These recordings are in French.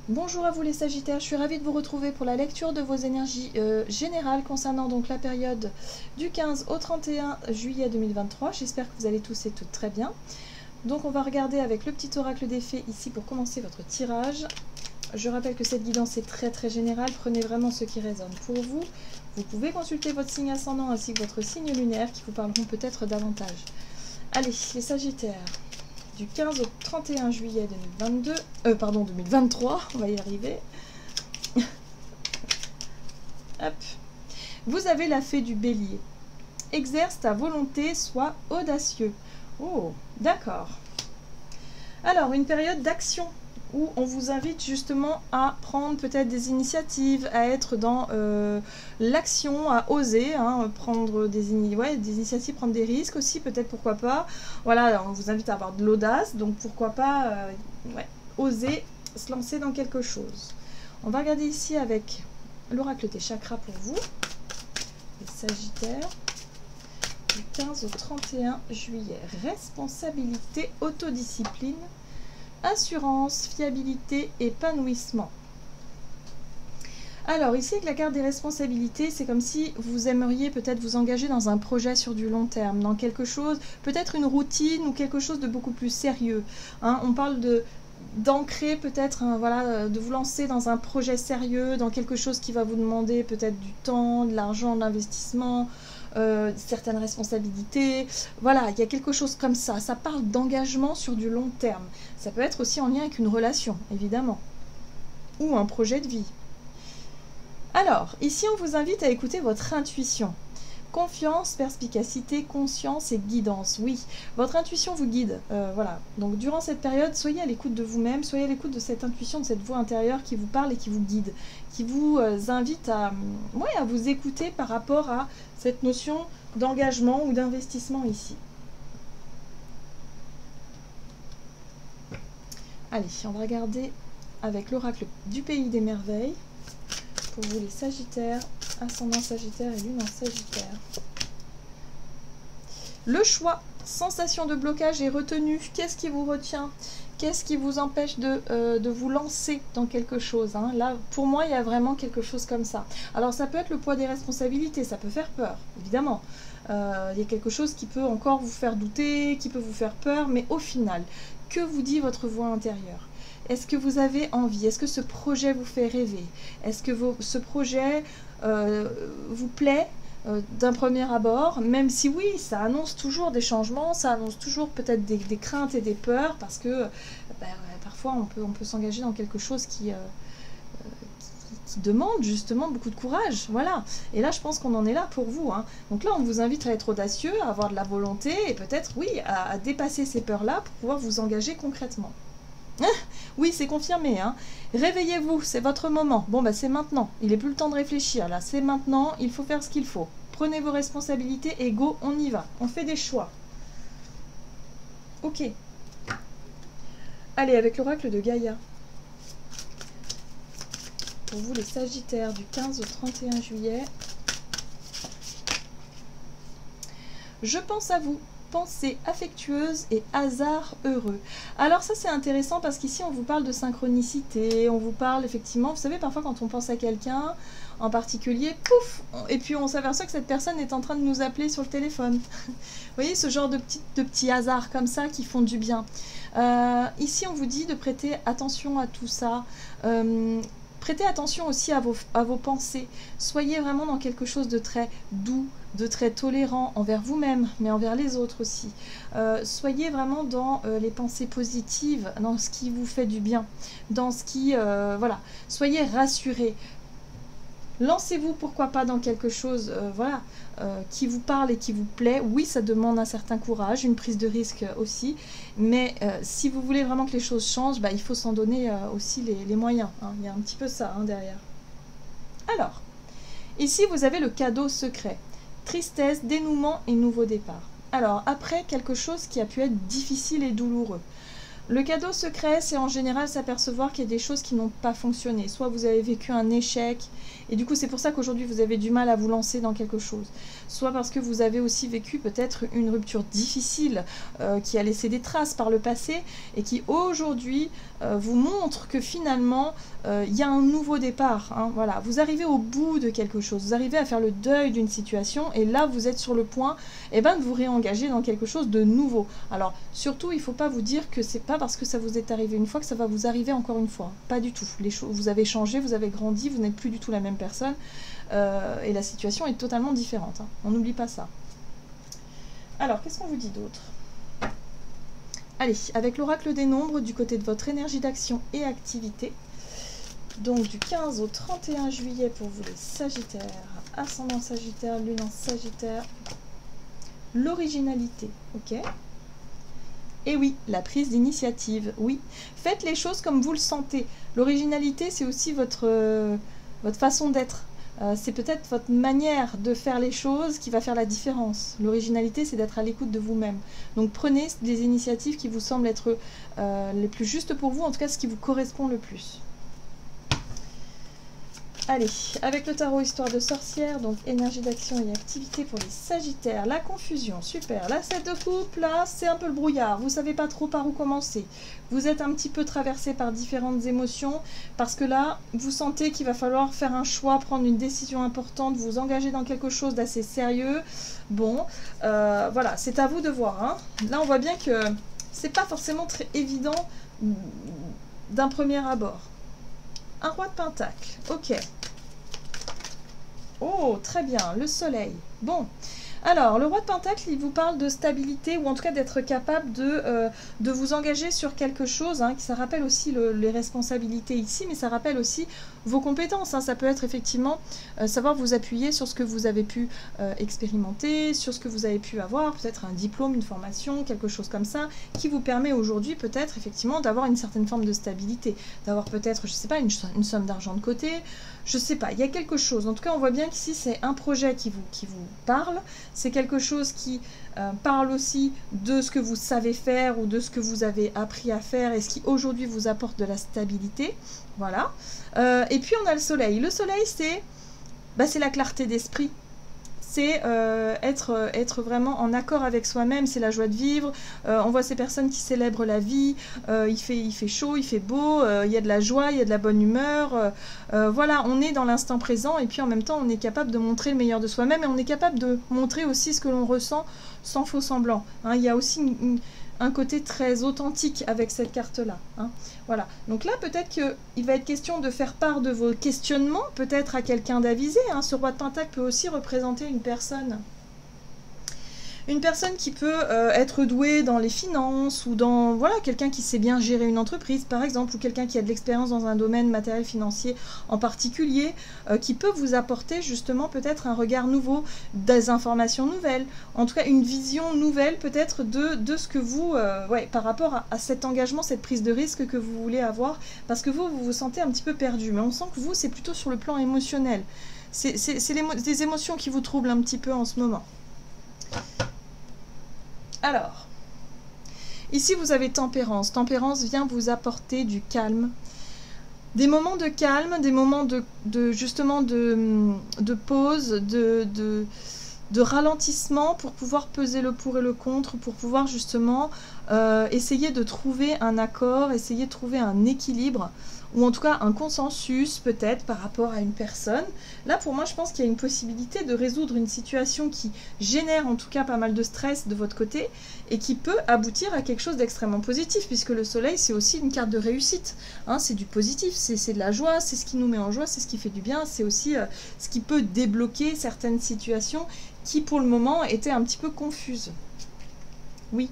Bonjour à vous les Sagittaires, je suis ravie de vous retrouver pour la lecture de vos énergies générales concernant donc la période du 15 au 31 juillet 2023. J'espère que vous allez tous et toutes très bien. Donc on va regarder avec le petit oracle des fées ici pour commencer votre tirage. Je rappelle que cette guidance est très générale, prenez vraiment ce qui résonne pour vous. Vous pouvez consulter votre signe ascendant ainsi que votre signe lunaire qui vous parleront peut-être davantage. Allez, les Sagittaires, du 15 au 31 juillet 2023, on va y arriver. Hop. Vous avez la fée du bélier. Exerce ta volonté, sois audacieux. Oh, d'accord. Alors, une période d'action où on vous invite justement à prendre peut-être des initiatives, à être dans l'action, à oser, hein, prendre des initiatives, prendre des risques aussi, peut-être pourquoi pas. Voilà, on vous invite à avoir de l'audace, donc pourquoi pas oser se lancer dans quelque chose. On va regarder ici avec l'oracle des chakras pour vous, les Sagittaires, du 15 au 31 juillet. Responsabilité, autodiscipline, assurance, fiabilité, épanouissement. Alors ici avec la carte des responsabilités, c'est comme si vous aimeriez peut-être vous engager dans un projet sur du long terme, dans quelque chose, peut-être une routine ou quelque chose de beaucoup plus sérieux. Hein, on parle d'ancrer peut-être, hein, voilà, de vous lancer dans un projet sérieux, dans quelque chose qui va vous demander peut-être du temps, de l'argent, de l'investissement, certaines responsabilités. Voilà, il y a quelque chose comme ça. Ça parle d'engagement sur du long terme. Ça peut être aussi en lien avec une relation, évidemment, ou un projet de vie. Alors, ici, on vous invite à écouter votre intuition. Confiance, perspicacité, conscience et guidance. Oui, votre intuition vous guide. Voilà. Donc, durant cette période, soyez à l'écoute de vous-même, soyez à l'écoute de cette intuition, de cette voix intérieure qui vous parle et qui vous guide, qui vous invite à vous écouter par rapport à cette notion d'engagement ou d'investissement ici. Allez, on va regarder avec l'oracle du pays des merveilles. Pour vous les Sagittaires, ascendant Sagittaire et lune en Sagittaire. Le choix, sensation de blocage et retenue. Qu'est-ce qui vous retient? Qu'est-ce qui vous empêche de vous lancer dans quelque chose, hein? Là, pour moi, il y a vraiment quelque chose comme ça. Alors, ça peut être le poids des responsabilités, ça peut faire peur, évidemment. Il y a quelque chose qui peut encore vous faire douter, qui peut vous faire peur, mais au final, que vous dit votre voix intérieure? Est-ce que vous avez envie? Est-ce que ce projet vous fait rêver? Est-ce que ce projet vous plaît d'un premier abord? Même si oui, ça annonce toujours des changements, ça annonce toujours peut-être des craintes et des peurs, parce que parfois on peut s'engager dans quelque chose qui demande justement beaucoup de courage, voilà. Et là, je pense qu'on en est là pour vous, hein. Donc là, on vous invite à être audacieux, à avoir de la volonté, et peut-être, oui, à dépasser ces peurs-là pour pouvoir vous engager concrètement. Oui, c'est confirmé, hein. Réveillez-vous, c'est votre moment. Bon, bah c'est maintenant. Il n'est plus le temps de réfléchir, là. C'est maintenant, il faut faire ce qu'il faut. Prenez vos responsabilités et go, on y va. On fait des choix. Ok. Allez, avec l'oracle de Gaïa. Pour vous, les Sagittaires, du 15 au 31 juillet. Je pense à vous. Pensée affectueuse et hasard heureux. Alors ça c'est intéressant parce qu'ici on vous parle de synchronicité, on vous parle effectivement, vous savez parfois quand on pense à quelqu'un en particulier, pouf, et puis on s'aperçoit que cette personne est en train de nous appeler sur le téléphone. Vous voyez ce genre de petits hasards comme ça qui font du bien. Ici on vous dit de prêter attention à tout ça. Prêtez attention aussi à vos pensées. Soyez vraiment dans quelque chose de très doux, de très tolérant envers vous-même, mais envers les autres aussi. Soyez vraiment dans les pensées positives, dans ce qui vous fait du bien, dans ce qui... voilà. Soyez rassurés. Lancez-vous, pourquoi pas, dans quelque chose qui vous parle et qui vous plaît. Oui, ça demande un certain courage, une prise de risque aussi. Mais si vous voulez vraiment que les choses changent, il faut s'en donner aussi les moyens. Hein. Il y a un petit peu ça derrière. Alors, ici, vous avez le cadeau secret. Tristesse, dénouement et nouveau départ. Alors, après quelque chose qui a pu être difficile et douloureux. Le cadeau secret, c'est en général s'apercevoir qu'il y a des choses qui n'ont pas fonctionné. Soit vous avez vécu un échec, et du coup c'est pour ça qu'aujourd'hui vous avez du mal à vous lancer dans quelque chose. Soit parce que vous avez aussi vécu peut-être une rupture difficile qui a laissé des traces par le passé, et qui aujourd'hui vous montre que finalement il y a un nouveau départ. Hein, voilà. Vous arrivez au bout de quelque chose, vous arrivez à faire le deuil d'une situation, et là vous êtes sur le point de vous réengager dans quelque chose de nouveau. Alors surtout, il ne faut pas vous dire que c'est pas parce que ça vous est arrivé une fois que ça va vous arriver encore une fois. Pas du tout. Les choses, vous avez changé, vous avez grandi, vous n'êtes plus du tout la même personne, et la situation est totalement différente. Hein. On n'oublie pas ça. Alors, qu'est-ce qu'on vous dit d'autre? Allez, avec l'oracle des nombres, du côté de votre énergie d'action et activité, donc du 15 au 31 juillet pour vous les Sagittaires, ascendant Sagittaire, lune en Sagittaire, l'originalité, ok? Et oui, la prise d'initiative, oui. Faites les choses comme vous le sentez. L'originalité, c'est aussi votre façon d'être. C'est peut-être votre manière de faire les choses qui va faire la différence. L'originalité, c'est d'être à l'écoute de vous-même. Donc prenez des initiatives qui vous semblent être les plus justes pour vous, en tout cas ce qui vous correspond le plus. Allez, avec le tarot histoire de sorcière, donc énergie d'action et activité pour les Sagittaires, la confusion, super. La 7 de coupe, là, c'est un peu le brouillard, vous savez pas trop par où commencer. Vous êtes un petit peu traversé par différentes émotions, parce que là, vous sentez qu'il va falloir faire un choix, prendre une décision importante, vous engager dans quelque chose d'assez sérieux. Bon, voilà, c'est à vous de voir. Hein. Là, on voit bien que c'est pas forcément très évident d'un premier abord. Un roi de pentacle, ok. Oh, très bien, le soleil. Bon, alors, le roi de pentacle, il vous parle de stabilité, ou en tout cas d'être capable de vous engager sur quelque chose. Hein, ça rappelle aussi les responsabilités ici, mais ça rappelle aussi vos compétences. Hein. Ça peut être effectivement savoir vous appuyer sur ce que vous avez pu expérimenter, sur ce que vous avez pu avoir, peut-être un diplôme, une formation, quelque chose comme ça, qui vous permet aujourd'hui peut-être effectivement d'avoir une certaine forme de stabilité, d'avoir peut-être, je ne sais pas, une somme d'argent de côté. Je sais pas, il y a quelque chose. En tout cas, on voit bien qu'ici, c'est un projet qui vous parle. C'est quelque chose qui parle aussi de ce que vous savez faire ou de ce que vous avez appris à faire et ce qui aujourd'hui vous apporte de la stabilité. Voilà. Et puis, on a le soleil. Le soleil, c'est la clarté d'esprit. C'est être vraiment en accord avec soi-même, c'est la joie de vivre. On voit ces personnes qui célèbrent la vie, il fait chaud, il fait beau, il y a de la joie, il y a de la bonne humeur. Voilà, on est dans l'instant présent et puis en même temps on est capable de montrer le meilleur de soi-même et on est capable de montrer aussi ce que l'on ressent sans faux semblant. Hein, il y a aussi un côté très authentique avec cette carte-là. Hein. Voilà. Donc là, peut-être qu'il va être question de faire part de vos questionnements, peut-être à quelqu'un d'avisé. Hein. Ce roi de pentacle peut aussi représenter une personne qui peut être douée dans les finances ou dans quelqu'un qui sait bien gérer une entreprise par exemple, ou quelqu'un qui a de l'expérience dans un domaine matériel financier en particulier, qui peut vous apporter justement peut-être un regard nouveau, des informations nouvelles, en tout cas une vision nouvelle peut-être de ce que vous, par rapport à cet engagement, cette prise de risque que vous voulez avoir, parce que vous vous sentez un petit peu perdu, mais on sent que vous c'est plutôt sur le plan émotionnel, c'est des émotions qui vous troublent un petit peu en ce moment. Alors, ici vous avez tempérance. Tempérance vient vous apporter du calme. Des moments de calme, des moments justement de pause, de ralentissement pour pouvoir peser le pour et le contre, pour pouvoir justement essayer de trouver un accord, essayer de trouver un équilibre, ou en tout cas un consensus peut-être par rapport à une personne. Là pour moi je pense qu'il y a une possibilité de résoudre une situation qui génère en tout cas pas mal de stress de votre côté et qui peut aboutir à quelque chose d'extrêmement positif, puisque le soleil c'est aussi une carte de réussite, hein, c'est du positif, c'est de la joie, c'est ce qui nous met en joie, c'est ce qui fait du bien, c'est aussi ce qui peut débloquer certaines situations qui pour le moment étaient un petit peu confuses. Oui.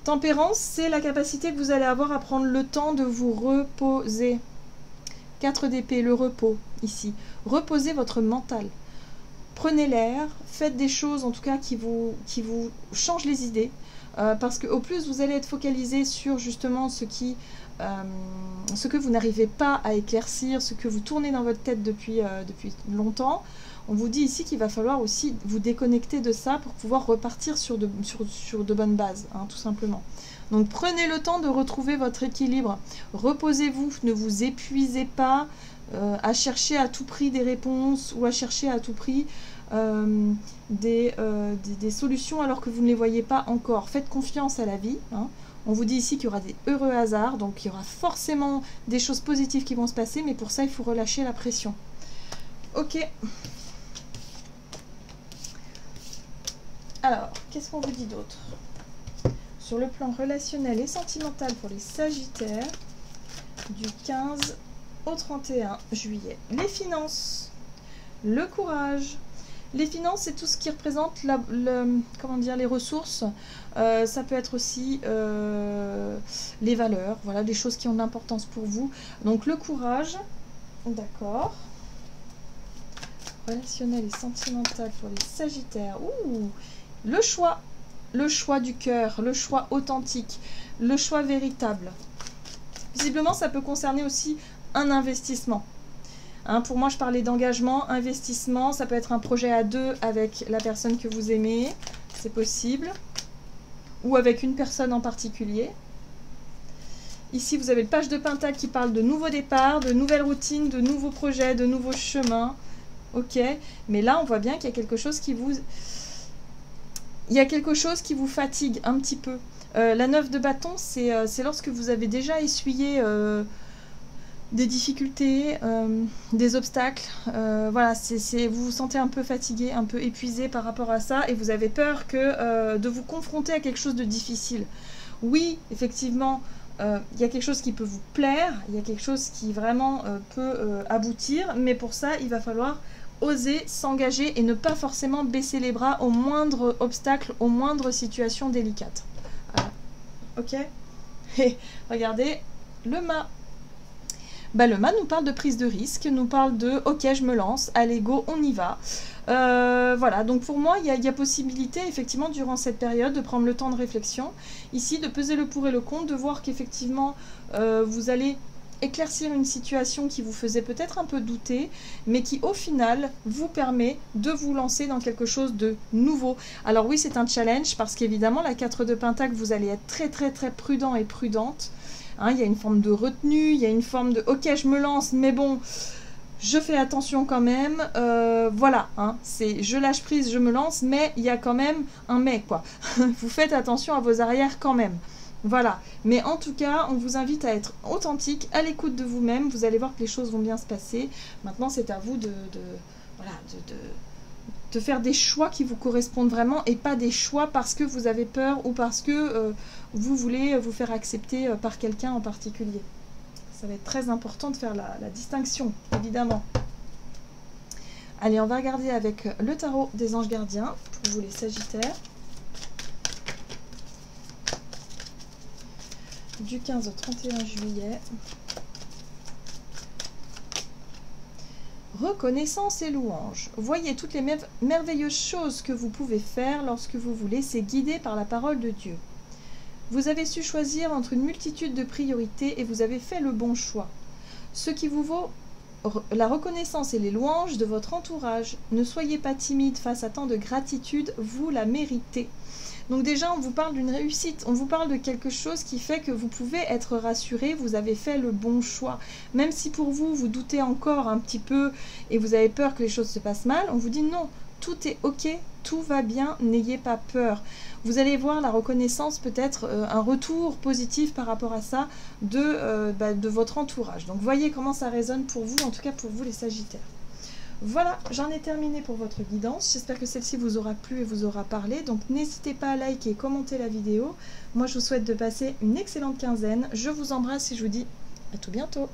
Tempérance, c'est la capacité que vous allez avoir à prendre le temps de vous reposer. 4 d'épée, le repos, ici. Reposez votre mental. Prenez l'air, faites des choses en tout cas qui vous changent les idées. Parce qu'au plus vous allez être focalisé sur justement ce qui ce que vous n'arrivez pas à éclaircir, ce que vous tournez dans votre tête depuis longtemps. On vous dit ici qu'il va falloir aussi vous déconnecter de ça pour pouvoir repartir sur de bonnes bases, hein, tout simplement. Donc prenez le temps de retrouver votre équilibre. Reposez-vous, ne vous épuisez pas à chercher à tout prix des réponses ou à chercher à tout prix des solutions alors que vous ne les voyez pas encore. Faites confiance à la vie, hein. On vous dit ici qu'il y aura des heureux hasards, donc il y aura forcément des choses positives qui vont se passer, mais pour ça, il faut relâcher la pression. Ok. Alors, qu'est-ce qu'on vous dit d'autre? Sur le plan relationnel et sentimental pour les Sagittaires, du 15 au 31 juillet. Les finances, le courage. Les finances, c'est tout ce qui représente comment dire, les ressources. Ça peut être aussi les valeurs, voilà, des choses qui ont de l'importance pour vous. Donc le courage, d'accord. Relationnel et sentimental pour les Sagittaires. Ouh, le choix du cœur, le choix authentique, le choix véritable. Visiblement, ça peut concerner aussi un investissement. Hein, pour moi, je parlais d'engagement, investissement. Ça peut être un projet à deux avec la personne que vous aimez. C'est possible. Ou avec une personne en particulier. Ici, vous avez le page de Pentacle qui parle de nouveaux départs, de nouvelles routines, de nouveaux projets, de nouveaux chemins. Ok. Mais là, on voit bien qu'il y a quelque chose qui vous... Il y a quelque chose qui vous fatigue un petit peu. La 9 de bâton, c'est lorsque vous avez déjà essuyé... des difficultés, des obstacles, voilà, vous vous sentez un peu fatigué, un peu épuisé par rapport à ça et vous avez peur de vous confronter à quelque chose de difficile. Oui, effectivement, il y a quelque chose qui peut vous plaire, il y a quelque chose qui vraiment peut aboutir, mais pour ça, il va falloir oser s'engager et ne pas forcément baisser les bras au moindre obstacle, aux moindres situations délicates. Voilà. Ok. Et regardez, le mât. Bah, le mât nous parle de prise de risque, nous parle de « ok, je me lance, allez go, on y va ». Voilà, donc pour moi, il y a possibilité, effectivement, durant cette période, de prendre le temps de réflexion. Ici, de peser le pour et le contre, de voir qu'effectivement, vous allez éclaircir une situation qui vous faisait peut-être un peu douter, mais qui, au final, vous permet de vous lancer dans quelque chose de nouveau. Alors oui, c'est un challenge, parce qu'évidemment, la 4 de Pentacle, vous allez être très, très, très prudent et prudente. Hein, il y a une forme de retenue, il y a une forme de « ok, je me lance, mais bon, je fais attention quand même. » Voilà, hein, c'est « je lâche prise, je me lance, mais il y a quand même un « mais », quoi. Vous faites attention à vos arrières quand même. Voilà, mais en tout cas, on vous invite à être authentique, à l'écoute de vous-même. Vous allez voir que les choses vont bien se passer. Maintenant, c'est à vous de faire des choix qui vous correspondent vraiment et pas des choix parce que vous avez peur ou parce que vous voulez vous faire accepter par quelqu'un en particulier. Ça va être très important de faire la distinction, évidemment. Allez, on va regarder avec le tarot des anges gardiens pour vous les Sagittaires. Du 15 au 31 juillet. Reconnaissance et louange. Voyez toutes les merveilleuses choses que vous pouvez faire lorsque vous vous laissez guider par la parole de Dieu. Vous avez su choisir entre une multitude de priorités et vous avez fait le bon choix. Ce qui vous vaut la reconnaissance et les louanges de votre entourage. Ne soyez pas timide face à tant de gratitude, vous la méritez. Donc déjà, on vous parle d'une réussite, on vous parle de quelque chose qui fait que vous pouvez être rassuré, vous avez fait le bon choix. Même si pour vous, vous doutez encore un petit peu et vous avez peur que les choses se passent mal, on vous dit non, tout est ok, tout va bien, n'ayez pas peur. Vous allez voir la reconnaissance, peut-être un retour positif par rapport à ça de votre entourage. Donc voyez comment ça résonne pour vous, en tout cas pour vous les Sagittaires. Voilà, j'en ai terminé pour votre guidance. J'espère que celle-ci vous aura plu et vous aura parlé. Donc n'hésitez pas à liker et commenter la vidéo. Moi, je vous souhaite de passer une excellente quinzaine. Je vous embrasse et je vous dis à tout bientôt.